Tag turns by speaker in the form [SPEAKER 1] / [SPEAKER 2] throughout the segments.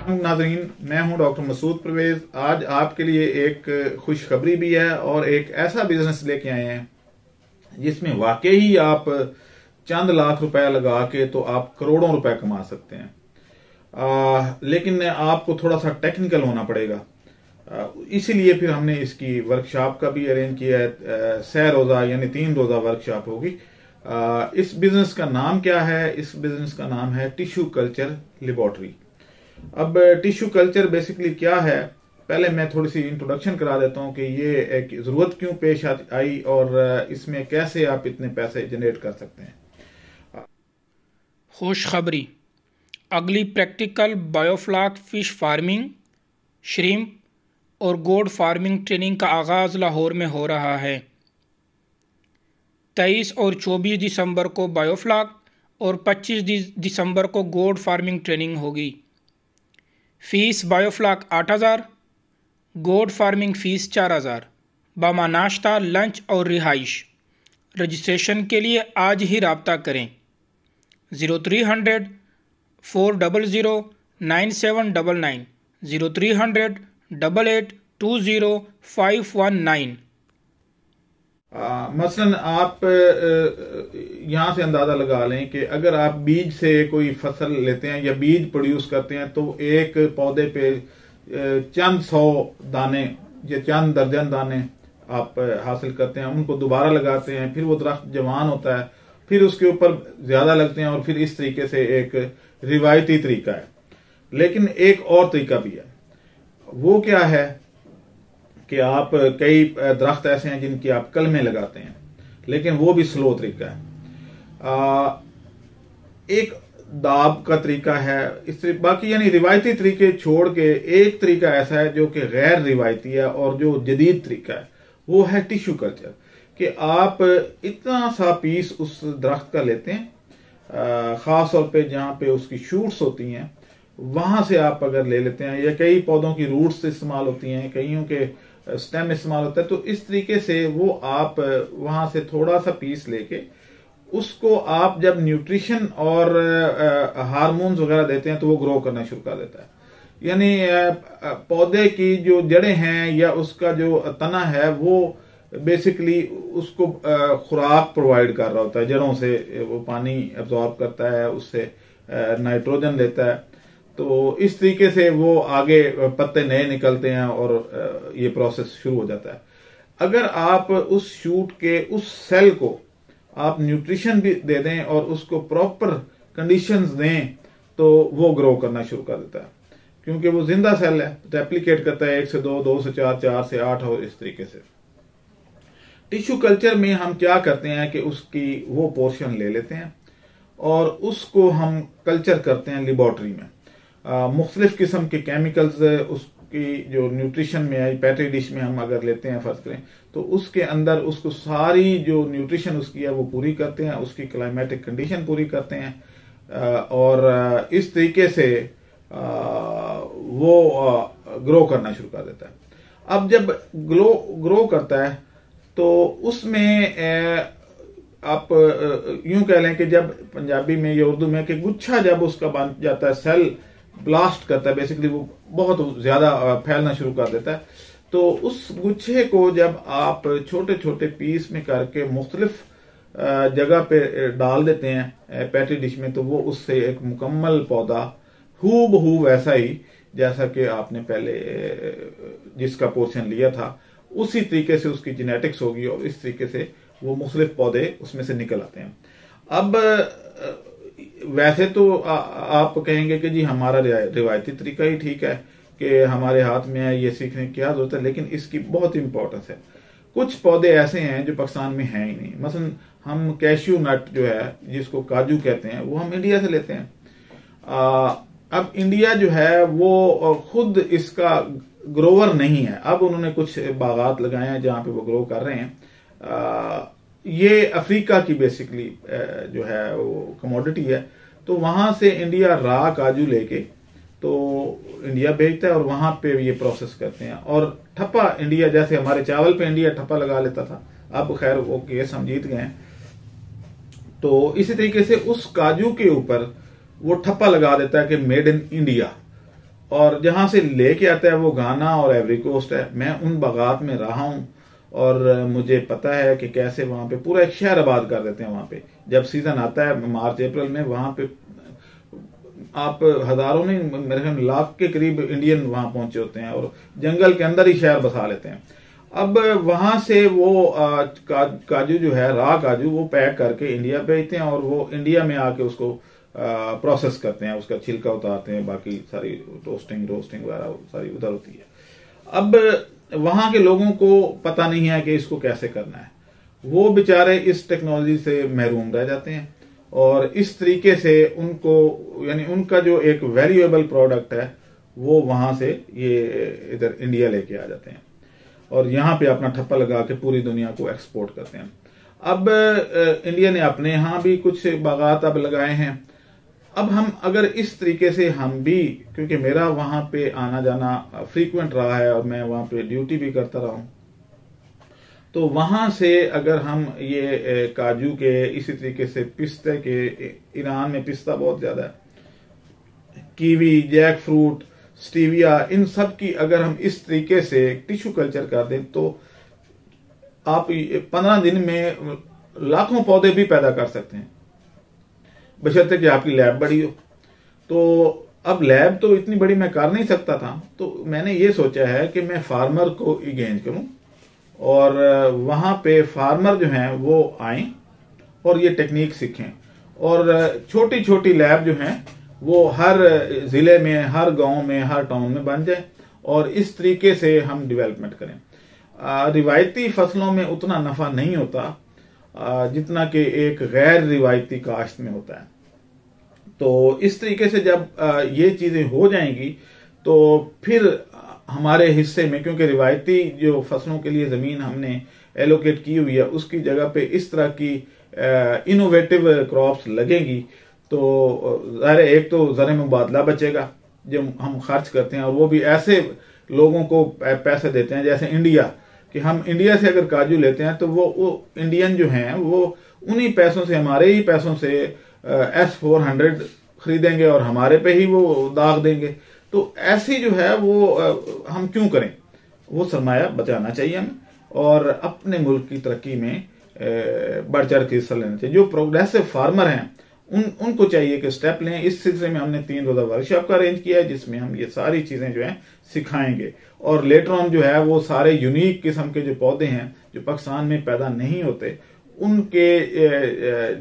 [SPEAKER 1] नाज़रीन, मैं हूं डॉक्टर मसूद परवेज। आज आपके लिए एक खुशखबरी भी है और एक ऐसा बिजनेस लेके आए हैं जिसमें वाकई ही आप चंद लाख रुपए लगा के तो आप करोड़ों रुपए कमा सकते हैं। लेकिन आपको थोड़ा सा टेक्निकल होना पड़ेगा। इसीलिए फिर हमने इसकी वर्कशॉप का भी अरेंज किया है। 6 रोजा यानी 3 रोजा वर्कशॉप होगी। इस बिजनेस का नाम क्या है? इस बिजनेस का नाम है टिश्यू कल्चर लेबोरेटरी। अब टिश्यू कल्चर बेसिकली क्या है, पहले मैं थोड़ी सी इंट्रोडक्शन करा देता हूं कि ये एक जरूरत क्यों पेश आई और इसमें कैसे आप इतने पैसे जनरेट कर सकते हैं।
[SPEAKER 2] खुशखबरी, अगली practical biofloc fish farming, shrimp और गोड फार्मिंग ट्रेनिंग का आगाज़ लाहौर में हो रहा है। 23 और 24 दिसंबर को बायोफ्लॉक और 25 दिसंबर को गोड फार्मिंग ट्रेनिंग होगी। फीस बायोफ्लॉक 8,000, गोड फार्मिंग फीस 4,000, बामा नाश्ता, लंच और रिहाइश। रजिस्ट्रेशन के लिए आज ही रब्ता करें 0300 400 9799 0300 8820 519।
[SPEAKER 1] मसलन आप यहां से अंदाजा लगा लें कि अगर आप बीज से कोई फसल लेते हैं या बीज प्रोड्यूस करते हैं तो एक पौधे पे चंद 100 दाने या चंद दर्जन दाने आप हासिल करते हैं, उनको दोबारा लगाते हैं, फिर वो दरख्त जवान होता है, फिर उसके ऊपर ज्यादा लगते हैं और फिर इस तरीके से एक रिवायती तरीका है। लेकिन एक और तरीका भी है। वो क्या है कि आप कई दरख्त ऐसे हैं जिनकी आप कलमें लगाते हैं, लेकिन वो भी स्लो तरीका है। एक दाब का तरीका है। बाकी यानी रिवायती तरीके छोड़ के एक तरीका ऐसा है जो कि गैर रिवायती है और जो जदीद तरीका है वो है टिश्यू कल्चर। कि आप इतना सा पीस उस दरख्त का लेते हैं, खास तौर पे जहां पे उसकी शूट्स होती हैं वहां से आप अगर ले लेते हैं, या कई पौधों की रूट्स इस्तेमाल होती हैं, कईयों के स्टेम इस्तेमाल होता है, तो इस तरीके से वो आप वहां से थोड़ा सा पीस लेके उसको आप जब न्यूट्रिशन और हार्मोन्स वगैरह देते हैं तो वो ग्रो करना शुरू कर देता है। यानी पौधे की जो जड़ें हैं या उसका जो तना है वो बेसिकली उसको खुराक प्रोवाइड कर रहा होता है। जड़ों से वो पानी एब्जॉर्ब करता है, उससे नाइट्रोजन लेता है, तो इस तरीके से वो आगे पत्ते नए निकलते हैं और ये प्रोसेस शुरू हो जाता है। अगर आप उस शूट के उस सेल को आप न्यूट्रिशन भी दे दें और उसको प्रॉपर कंडीशंस दें तो वो ग्रो करना शुरू कर देता है, क्योंकि वो जिंदा सेल है, रेप्लिकेट करता है 1 से 2, 2 से 4, 4 से 8 और इस तरीके से। टिश्यू कल्चर में हम क्या करते हैं कि उसकी वो पोर्शन ले लेते हैं और उसको हम कल्चर करते हैं लेबोरेटरी में। मुख्तलिफ किस्म के केमिकल्स उसकी जो न्यूट्रिशन में आई, पैट्री डिश में हम अगर लेते हैं फर्ज करें तो उसके अंदर उसको सारी जो न्यूट्रिशन उसकी है वो पूरी करते हैं, उसकी क्लाइमेटिक कंडीशन पूरी करते हैं और इस तरीके से वो ग्रो करना शुरू कर देता है। अब जब ग्रो करता है तो उसमें आप यूं कह लें कि जब पंजाबी में या उर्दू में कि गुच्छा जब उसका बन जाता है, सेल ब्लास्ट करता है, बेसिकली वो बहुत ज्यादा फैलना शुरू कर देता है, तो उस गुच्छे को जब आप छोटे छोटे पीस में करके मुख्तलिफ जगह पे डाल देते हैं पैट्री डिश में, तो वो उससे एक मुकम्मल पौधा हूबहू वैसा ही जैसा कि आपने पहले जिसका पोर्शन लिया था उसी तरीके से उसकी जेनेटिक्स होगी और इस तरीके से वो मुख्तलिफ पौधे उसमें से निकल आते हैं। अब वैसे तो आप कहेंगे कि जी हमारा रिवायती तरीका ही ठीक है कि हमारे हाथ में है, ये सीखने की क्या जरूरत है, लेकिन इसकी बहुत इंपॉर्टेंस है। कुछ पौधे ऐसे हैं जो पाकिस्तान में हैं ही नहीं। मसलन हम कैश्यू नट जो है जिसको काजू कहते हैं वो हम इंडिया से लेते हैं। अब इंडिया जो है वो खुद इसका ग्रोवर नहीं है। अब उन्होंने कुछ बागात लगाए हैं जहां पे वो ग्रो कर रहे हैं। ये अफ्रीका की बेसिकली जो है वो कमोडिटी है, तो वहां से इंडिया रा काजू लेके तो इंडिया भेजता है और वहां पे ये प्रोसेस करते हैं। और ठप्पा इंडिया, जैसे हमारे चावल पे इंडिया ठप्पा लगा लेता था, अब खैर वो केस हम जीत गए। तो इसी तरीके से उस काजू के ऊपर वो ठप्पा लगा देता है कि मेड इन इंडिया। और जहां से लेके आता है वो घाना और एवरी कोस्ट है। मैं उन बागात में रहा हूं और मुझे पता है कि कैसे वहां पे पूरा एक शहर आबाद कर देते हैं। वहां पे जब सीजन आता है मार्च अप्रैल में, वहां पे आप हजारों नहीं, मेरे ख्याल लाख के करीब इंडियन वहां पहुंचे होते हैं और जंगल के अंदर ही शहर बसा लेते हैं। अब वहां से वो काजू जो है, रा काजू, वो पैक करके इंडिया भेजते हैं और वो इंडिया में आके उसको प्रोसेस करते हैं, उसका छिलका उतारते हैं, बाकी सारी रोस्टिंग वगैरह सारी उधर होती है। अब वहां के लोगों को पता नहीं है कि इसको कैसे करना है, वो बेचारे इस टेक्नोलॉजी से महरूम रह जाते हैं और इस तरीके से उनको, यानी उनका जो एक वैल्यूएबल प्रोडक्ट है वो वहां से ये इधर इंडिया लेके आ जाते हैं और यहाँ पे अपना ठप्पा लगा के पूरी दुनिया को एक्सपोर्ट करते हैं। अब इंडिया ने अपने यहाँ भी कुछ बागात अब लगाए हैं। अब हम अगर इस तरीके से हम भी, क्योंकि मेरा वहां पे आना जाना फ्रीक्वेंट रहा है और मैं वहां पे ड्यूटी भी करता रहा हूं, तो वहां से अगर हम ये काजू के, इसी तरीके से पिस्ते के, ईरान में पिस्ता बहुत ज्यादा है, कीवी, जैक फ्रूट, स्टीविया, इन सब की अगर हम इस तरीके से टिश्यू कल्चर कर दें तो आप 15 दिन में लाखों पौधे भी पैदा कर सकते हैं, बशर्ते कि आपकी लैब बड़ी हो। तो अब लैब तो इतनी बड़ी मैं कर नहीं सकता था, तो मैंने ये सोचा है कि मैं फार्मर को इंगेज करूं और वहां पे फार्मर जो हैं वो आए और ये टेक्निक सीखें और छोटी छोटी लैब जो हैं वो हर जिले में, हर गांव में, हर टाउन में बन जाए और इस तरीके से हम डेवलपमेंट करें। रिवायती फसलों में उतना नफा नहीं होता जितना कि एक गैर रिवायती काश्त में होता है। तो इस तरीके से जब ये चीजें हो जाएंगी तो फिर हमारे हिस्से में, क्योंकि रिवायती जो फसलों के लिए जमीन हमने एलोकेट की हुई है, उसकी जगह पे इस तरह की इनोवेटिव क्रॉप्स लगेंगी तो ज़ाहिर है एक तो ज़र मुबादला बचेगा जो हम खर्च करते हैं, और वो भी ऐसे लोगों को पैसे देते हैं जैसे इंडिया, कि हम इंडिया से अगर काजू लेते हैं तो वो इंडियन जो हैं वो उन्हीं पैसों से, हमारे ही पैसों से S400 खरीदेंगे और हमारे पे ही वो दाग देंगे। तो ऐसी जो है वो हम क्यों करें? वो सरमाया बचाना चाहिए हमें और अपने मुल्क की तरक्की में बढ़ चढ़ के हिस्सा लेना चाहिए। जो प्रोग्रेसिव फार्मर हैं उनको चाहिए कि स्टेप लें। इस सिलसिले में हमने 3 रोजा वर्कशॉप का अरेंज किया है जिसमें हम ये सारी चीजें जो है सिखाएंगे और लेटर ऑन जो है वो सारे यूनिक किस्म के जो पौधे हैं जो पाकिस्तान में पैदा नहीं होते उनके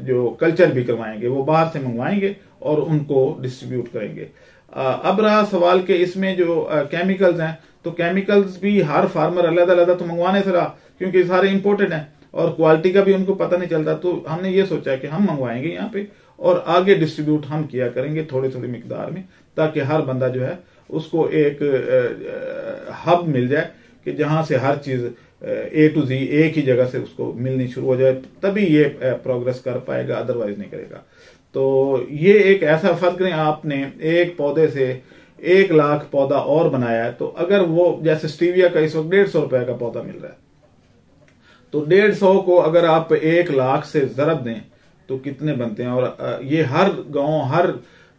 [SPEAKER 1] जो कल्चर भी करवाएंगे, वो बाहर से मंगवाएंगे और उनको डिस्ट्रीब्यूट करेंगे। अब रहा सवाल कि इसमें जो केमिकल्स हैं, तो केमिकल्स भी हर फार्मर अलग अलग तो मंगवाने से रहा, क्योंकि सारे इंपोर्टेड हैं और क्वालिटी का भी उनको पता नहीं चलता। तो हमने ये सोचा कि हम मंगवाएंगे यहाँ पे और आगे डिस्ट्रीब्यूट हम किया करेंगे थोड़ी थोड़ी मिकदार में, ताकि हर बंदा जो है उसको एक हब मिल जाए कि जहां से हर चीज A to Z एक ही जगह से उसको मिलनी शुरू हो जाए, तभी ये प्रोग्रेस कर पाएगा, अदरवाइज नहीं करेगा। तो ये एक ऐसा फर्क नहीं, आपने एक पौधे से 1 लाख पौधा और बनाया है, तो अगर वो जैसे स्टीविया का इस वक्त 150 रुपए का पौधा मिल रहा है, तो 150 को अगर आप 1 लाख से ज़रब दें तो कितने बनते हैं। और ये हर गांव, हर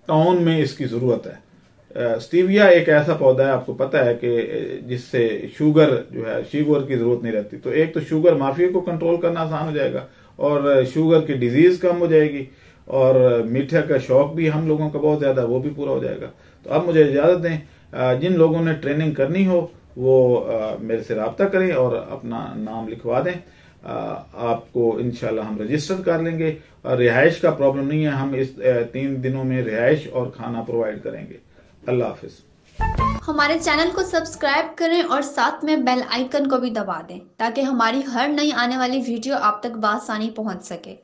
[SPEAKER 1] टाउन में इसकी जरूरत है। स्टीविया एक ऐसा पौधा है, आपको पता है कि जिससे शुगर जो है, शुगर की जरूरत नहीं रहती। तो एक तो शुगर माफिया को कंट्रोल करना आसान हो जाएगा और शुगर की डिजीज कम हो जाएगी और मीठा का शौक भी हम लोगों का बहुत ज्यादा, वो भी पूरा हो जाएगा। तो अब मुझे इजाजत दें, जिन लोगों ने ट्रेनिंग करनी हो वो मेरे से राब्ता करें और अपना नाम लिखवा दें। आपको इंशाल्लाह हम रजिस्टर कर लेंगे और रिहाइश का प्रॉब्लम नहीं है, हम इस 3 दिनों में रिहाइश और खाना प्रोवाइड करेंगे। अल्लाह हाफिज।
[SPEAKER 3] हमारे चैनल को सब्सक्राइब करें और साथ में बेल आइकन को भी दबा दें ताकि हमारी हर नई आने वाली वीडियो आप तक बआसानी पहुंच सके।